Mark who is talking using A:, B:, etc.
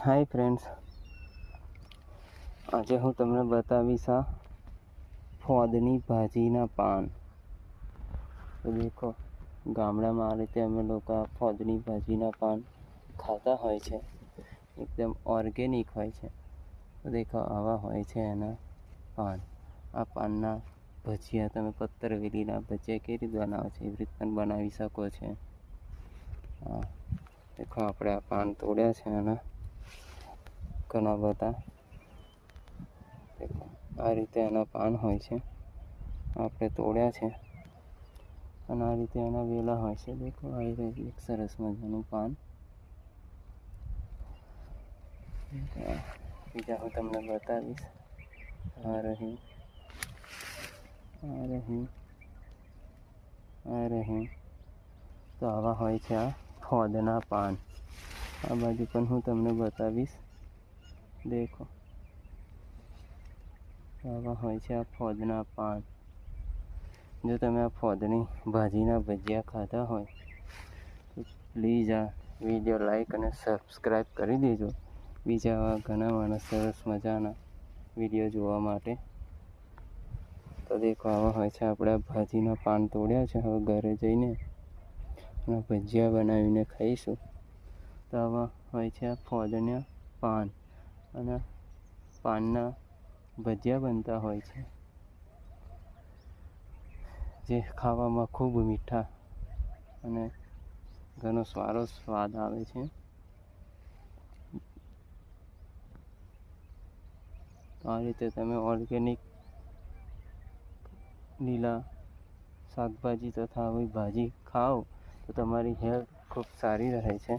A: Hi friends, આજે હું તમને બતાવીશ આ ફોદની ભાજીના પાન. તો દેખો, ગામડામાં આ રીતે અમે લોકો આ ફોદની ભાજીના પાન ખાતા હોય છે. એકદમ ઓર્ગેનિક હોય છે. તો દેખો, આવા હોય છે એના પાન. આ પાનના ભજીયા તમે પત્તરવેલીના ભજીયા કેવી રીતે બનાવો છો એવી રીતે પણ બનાવી શકો છો. હા, દેખો, આપણે આ પાન તોડ્યા છે એના ઘણા બધા. દેખો, આ રીતે એના પાન હોય છે. આપણે તોડ્યા છે અને આ રીતે એના વેલા હોય છે. દેખો, આ રીતે એક સરસ મજાનું પાન. બીજા હું તમને બતાવીશ. આ રહી. તો આવા હોય છે આ ફોદના પાન. આ બાજુ પણ હું તમને બતાવીશ. દેખો, આવા હોય છે આ ફોદના પાન. જો તમે આ ફોદની ભાજીના ભજીયા ખાધા હોય તો પ્લીઝ આ વિડીયો લાઈક અને સબસ્ક્રાઈબ કરી દેજો. બીજા આવા ઘણા સરસ મજાના વિડીયો જોવા માટે. તો દેખો, આવા હોય છે. આપણે આ ભાજીના પાન તોડ્યા છે. હવે ઘરે જઈને અને ભજીયા બનાવીને ખાઈશું. તો આવા હોય છે આ ફોદના પાન અને પાનના ભજીયા બનતા હોય છે, જે ખાવામાં ખૂબ મીઠા અને ઘણો સારો સ્વાદ આવે છે. તો આ રીતે તમે ઓર્ગેનિક લીલા શાકભાજી તથા આવી ભાજી ખાઓ તો તમારી હેલ્થ ખૂબ સારી રહે છે.